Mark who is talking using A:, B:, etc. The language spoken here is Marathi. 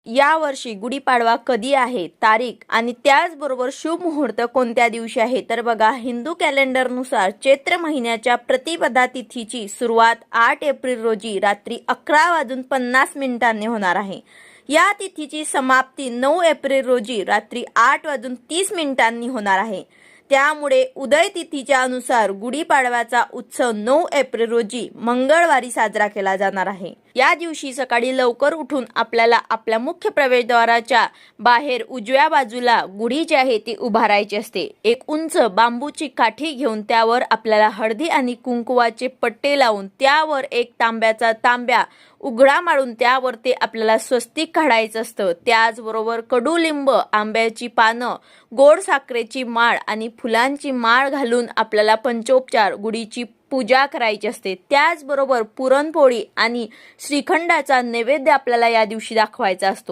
A: यावर्षी गुढीपाडवा कधी आहे, तारीख आणि त्याचबरोबर शुभ मुहूर्त कोणत्या दिवशी आहे? तर बघा, हिंदू कॅलेंडरनुसार चैत्र महिन्याच्या प्रतिपदा तिथीची सुरुवात 8 एप्रिल रोजी रात्री 11:50 होणार आहे. या तिथीची समाप्ती 9 एप्रिल रोजी रात्री 8:30 होणार आहे. त्यामुळे उदय तिथीच्या अनुसार गुढीपाडव्याचा उत्सव 9 एप्रिल रोजी मंगळवारी साजरा केला जाणार आहे. या दिवशी सकाळी लवकर उठून आपल्याला आपल्या मुख्य प्रवेशद्वाराच्या बाहेर उजव्या बाजूला गुढी जी आहे ती उभारायची असते. एक उंच बांबूची काठी घेऊन त्यावर आपल्याला हळदी आणि कुंकवाचे पट्टे लावून त्यावर एक तांब्या उघडा मारून त्यावर ते आपल्याला स्वस्तिक काढायचं असतं. त्याचबरोबर कडुलिंब, आंब्याची पानं, गोड साखरेची माळ आणि फुलांची माळ घालून आपल्याला पंचोपचार गुढीची पूजा करायची असते. त्याचबरोबर पुरणपोळी आणि श्रीखंडाचा नैवेद्य आपल्याला या दिवशी दाखवायचा असतो.